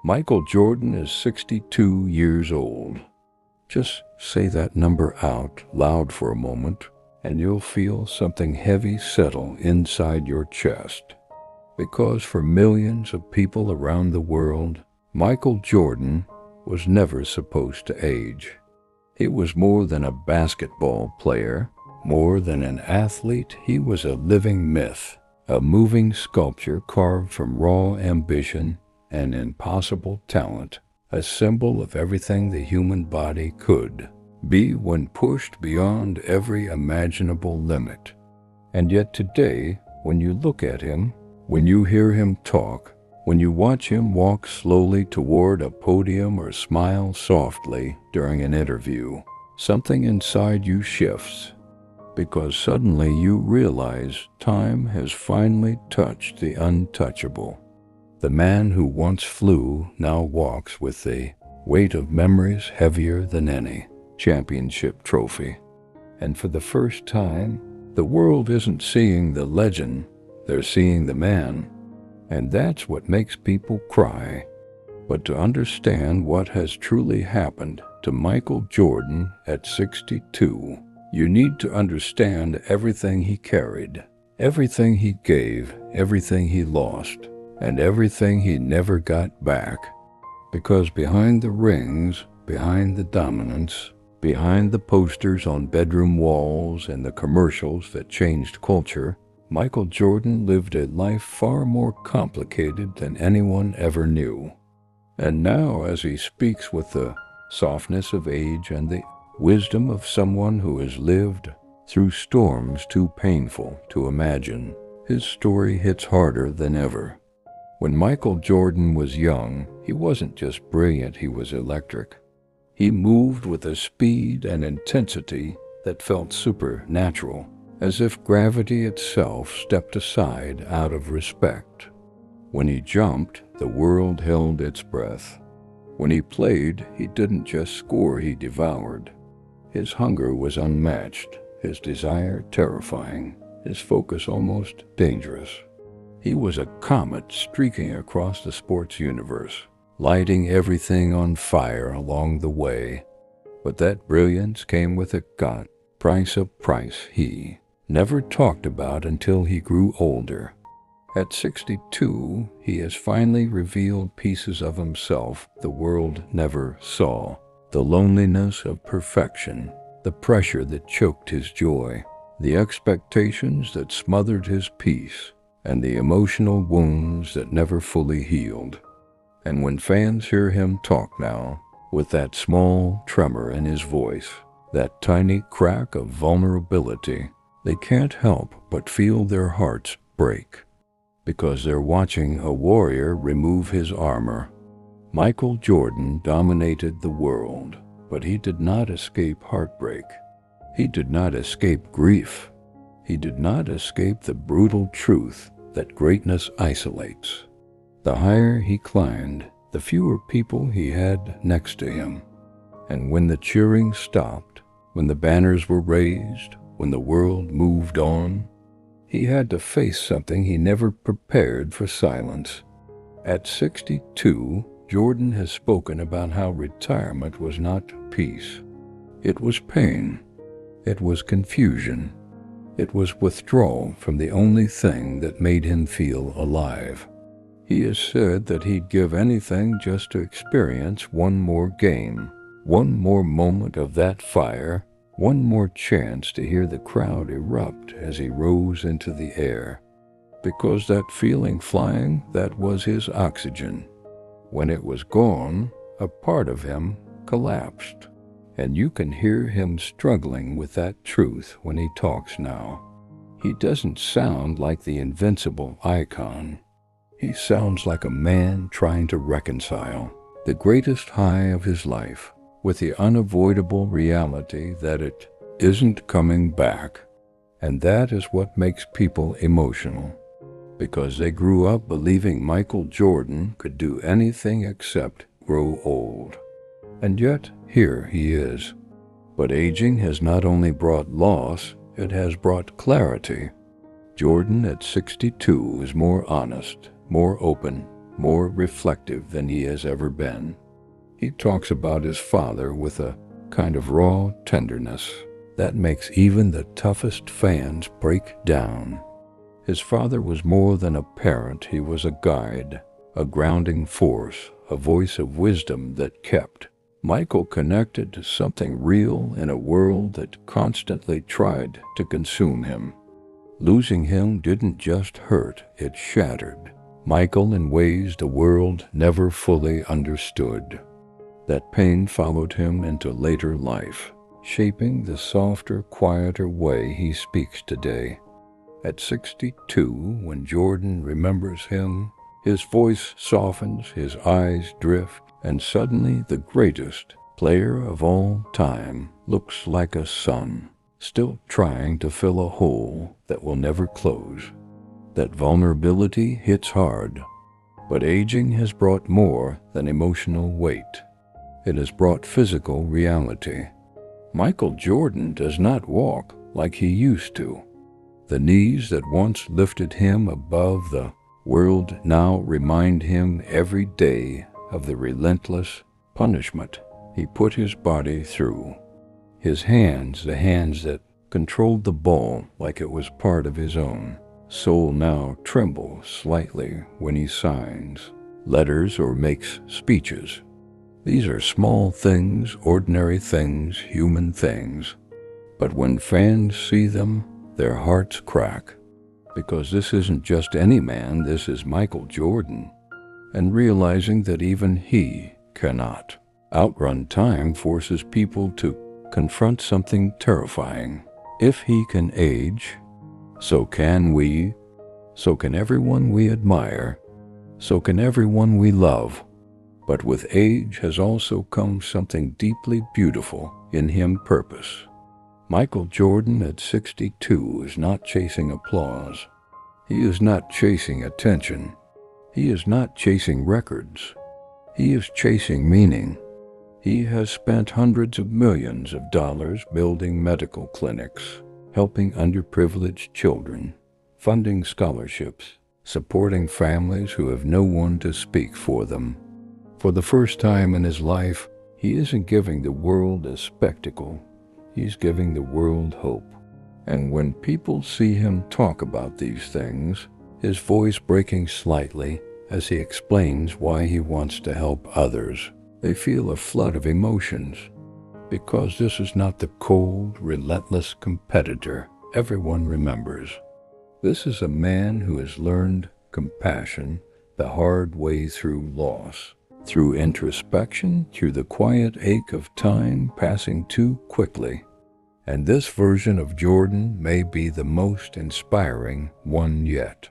Michael Jordan is 62 years old. Just say that number out loud for a moment, and you'll feel something heavy settle inside your chest. Because for millions of people around the world, Michael Jordan was never supposed to age. He was more than a basketball player, more than an athlete. He was a living myth, a moving sculpture carved from raw ambition and impossible talent, a symbol of everything the human body could be when pushed beyond every imaginable limit. And yet today, when you look at him, when you hear him talk, when you watch him walk slowly toward a podium or smile softly during an interview, something inside you shifts, because suddenly you realize time has finally touched the untouchable. The man who once flew now walks with the weight of memories heavier than any championship trophy. And for the first time, the world isn't seeing the legend, they're seeing the man. And that's what makes people cry. But to understand what has truly happened to Michael Jordan at 62, you need to understand everything he carried, everything he gave, everything he lost, and everything he never got back. Because behind the rings, behind the dominance, behind the posters on bedroom walls and the commercials that changed culture, Michael Jordan lived a life far more complicated than anyone ever knew. And now, as he speaks with the softness of age and the wisdom of someone who has lived through storms too painful to imagine, his story hits harder than ever. When Michael Jordan was young, he wasn't just brilliant, he was electric. He moved with a speed and intensity that felt supernatural, as if gravity itself stepped aside out of respect. When he jumped, the world held its breath. When he played, he didn't just score, he devoured. His hunger was unmatched, his desire terrifying, his focus almost dangerous. He was a comet streaking across the sports universe, lighting everything on fire along the way. But that brilliance came with a price he never talked about until he grew older. At 62, he has finally revealed pieces of himself the world never saw. The loneliness of perfection, the pressure that choked his joy, the expectations that smothered his peace, and the emotional wounds that never fully healed. And when fans hear him talk now, with that small tremor in his voice, that tiny crack of vulnerability, they can't help but feel their hearts break, because they're watching a warrior remove his armor. Michael Jordan dominated the world, but he did not escape heartbreak. He did not escape grief. He did not escape the brutal truth that greatness isolates. The higher he climbed, the fewer people he had next to him. And when the cheering stopped, when the banners were raised, when the world moved on, he had to face something he never prepared for: silence. At 62, Jordan has spoken about how retirement was not peace. It was pain. It was confusion. It was withdrawal from the only thing that made him feel alive. He has said that he'd give anything just to experience one more game, one more moment of that fire, one more chance to hear the crowd erupt as he rose into the air. Because that feeling flying, that was his oxygen. When it was gone, a part of him collapsed. And you can hear him struggling with that truth when he talks now. He doesn't sound like the invincible icon. He sounds like a man trying to reconcile the greatest high of his life with the unavoidable reality that it isn't coming back. And that is what makes people emotional, because they grew up believing Michael Jordan could do anything except grow old. And yet, here he is. But aging has not only brought loss, it has brought clarity. Jordan at 62 is more honest, more open, more reflective than he has ever been. He talks about his father with a kind of raw tenderness that makes even the toughest fans break down. His father was more than a parent, he was a guide, a grounding force, a voice of wisdom that kept Michael connected to something real in a world that constantly tried to consume him. Losing him didn't just hurt, it shattered Michael in ways the world never fully understood. That pain followed him into later life, shaping the softer, quieter way he speaks today. At 62, when Jordan remembers him, his voice softens, his eyes drift, and suddenly the greatest player of all time looks like a son, still trying to fill a hole that will never close. That vulnerability hits hard, but aging has brought more than emotional weight. It has brought physical reality. Michael Jordan does not walk like he used to. The knees that once lifted him above the world now remind him every day of the relentless punishment he put his body through. His hands, the hands that controlled the ball like it was part of his own soul, now tremble slightly when he signs letters or makes speeches. These are small things, ordinary things, human things. But when fans see them, their hearts crack. Because this isn't just any man, this is Michael Jordan. And realizing that even he cannot outrun time forces people to confront something terrifying. If he can age, so can we, so can everyone we admire, so can everyone we love. But with age has also come something deeply beautiful in him, purpose. Michael Jordan at 62 is not chasing applause. He is not chasing attention. He is not chasing records. He is chasing meaning. He has spent hundreds of millions of dollars building medical clinics, helping underprivileged children, funding scholarships, supporting families who have no one to speak for them. For the first time in his life, he isn't giving the world a spectacle. He's giving the world hope. And when people see him talk about these things, his voice breaking slightly as he explains why he wants to help others, they feel a flood of emotions. Because this is not the cold, relentless competitor everyone remembers. This is a man who has learned compassion the hard way through loss, through introspection, through the quiet ache of time passing too quickly. And this version of Jordan may be the most inspiring one yet.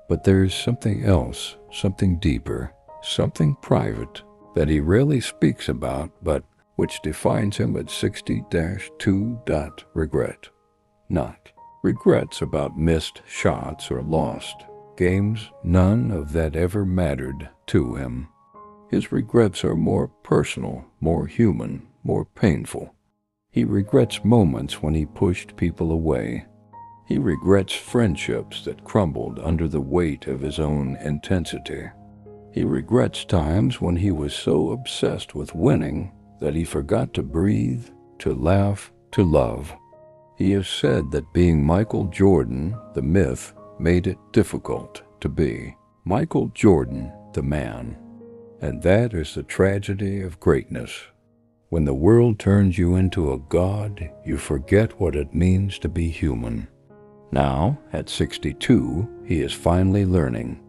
But there's something else, something deeper, something private that he rarely speaks about, but which defines him at 60-2. Regret. Not regrets about missed shots or lost games. None of that ever mattered to him. His regrets are more personal, more human, more painful. He regrets moments when he pushed people away. He regrets friendships that crumbled under the weight of his own intensity. He regrets times when he was so obsessed with winning that he forgot to breathe, to laugh, to love. He has said that being Michael Jordan, the myth, made it difficult to be Michael Jordan, the man. And that is the tragedy of greatness. When the world turns you into a god, you forget what it means to be human. Now, at 62, he is finally learning,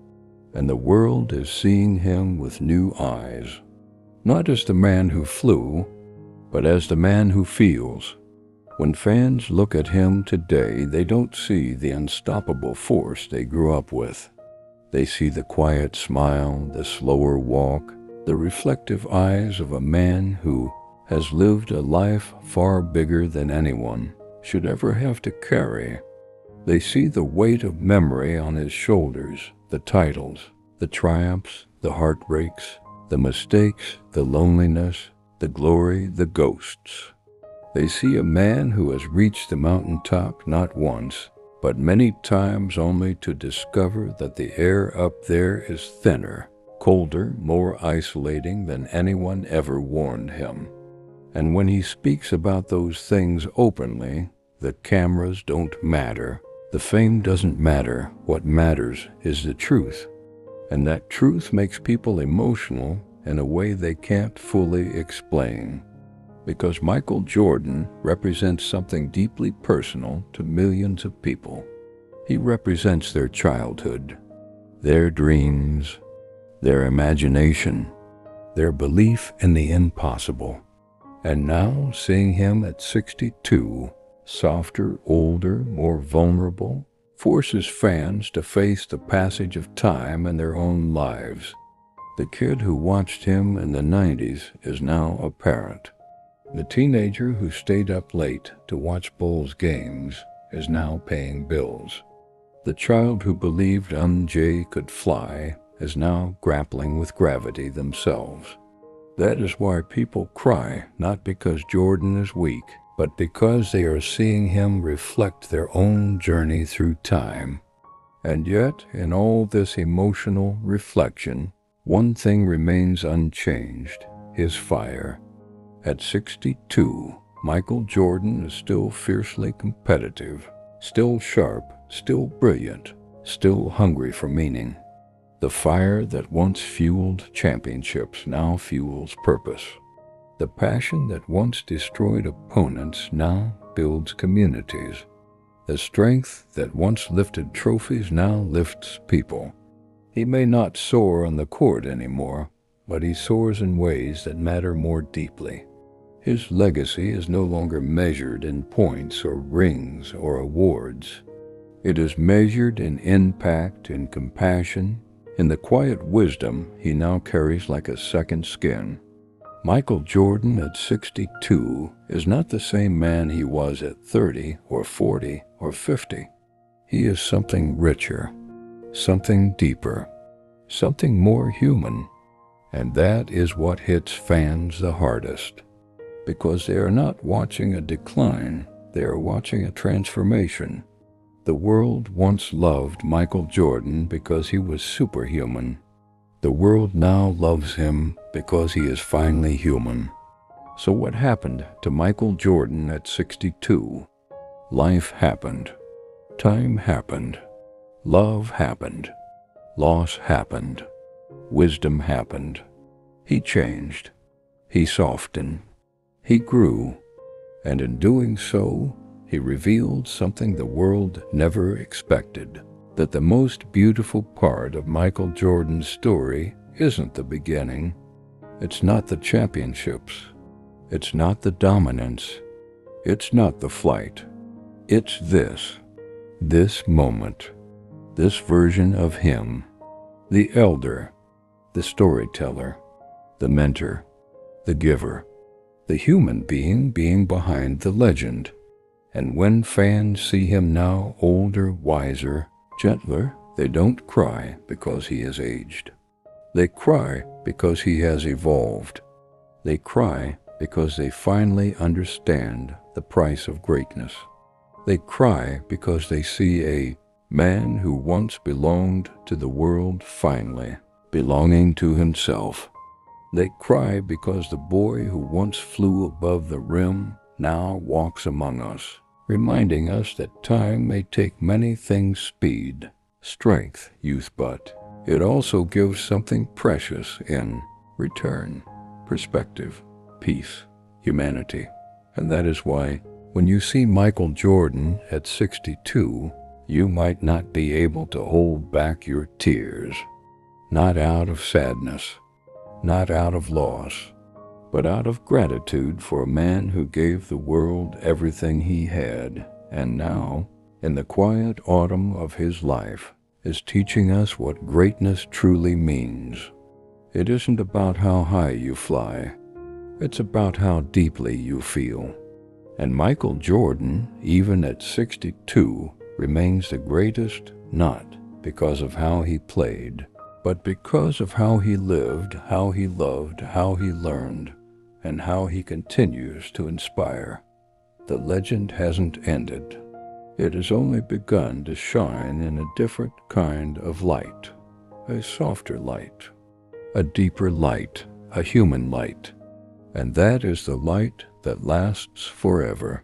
and the world is seeing him with new eyes. Not as the man who flew, but as the man who feels. When fans look at him today, they don't see the unstoppable force they grew up with. They see the quiet smile, the slower walk, the reflective eyes of a man who has lived a life far bigger than anyone should ever have to carry. They see the weight of memory on his shoulders, the titles, the triumphs, the heartbreaks, the mistakes, the loneliness, the glory, the ghosts. They see a man who has reached the mountaintop not once, but many times, only to discover that the air up there is thinner colder, more isolating than anyone ever warned him. And when he speaks about those things openly, the cameras don't matter, the fame doesn't matter. What matters is the truth. And that truth makes people emotional in a way they can't fully explain. Because Michael Jordan represents something deeply personal to millions of people. He represents their childhood, their dreams, their imagination, their belief in the impossible. And now, seeing him at 62, softer, older, more vulnerable, forces fans to face the passage of time in their own lives. The kid who watched him in the 90s is now a parent. The teenager who stayed up late to watch Bulls games is now paying bills. The child who believed MJ could fly is now grappling with gravity themselves. That is why people cry, not because Jordan is weak, but because they are seeing him reflect their own journey through time. And yet, in all this emotional reflection, one thing remains unchanged: his fire. At 62, Michael Jordan is still fiercely competitive, still sharp, still brilliant, still hungry for meaning. The fire that once fueled championships now fuels purpose. The passion that once destroyed opponents now builds communities. The strength that once lifted trophies now lifts people. He may not soar on the court anymore, but he soars in ways that matter more deeply. His legacy is no longer measured in points or rings or awards. It is measured in impact, in compassion, in the quiet wisdom he now carries like a second skin. Michael Jordan at 62 is not the same man he was at 30 or 40 or 50. He is something richer, something deeper, something more human. And that is what hits fans the hardest. Because they are not watching a decline, they are watching a transformation. The world once loved Michael Jordan because he was superhuman. The world now loves him because he is finally human. So what happened to Michael Jordan at 62? Life happened. Time happened. Love happened. Loss happened. Wisdom happened. He changed. He softened. He grew. And in doing so, he revealed something the world never expected. That the most beautiful part of Michael Jordan's story isn't the beginning. It's not the championships. It's not the dominance. It's not the flight. It's this moment, this version of him, the elder, the storyteller, the mentor, the giver, the human being behind the legend. And when fans see him now older, wiser, gentler, they don't cry because he has aged. They cry because he has evolved. They cry because they finally understand the price of greatness. They cry because they see a man who once belonged to the world finally belonging to himself. They cry because the boy who once flew above the rim now walks among us, reminding us that time may take many things speed, strength, youth, but it also gives something precious in return, perspective, peace, humanity. And that is why when you see Michael Jordan at 62, you might not be able to hold back your tears, not out of sadness, not out of loss, but out of gratitude for a man who gave the world everything he had, and now, in the quiet autumn of his life, is teaching us what greatness truly means. It isn't about how high you fly, it's about how deeply you feel. And Michael Jordan, even at 62, remains the greatest not because of how he played, but because of how he lived, how he loved, how he learned, and how he continues to inspire. The legend hasn't ended. It has only begun to shine in a different kind of light, a softer light, a deeper light, a human light. And that is the light that lasts forever.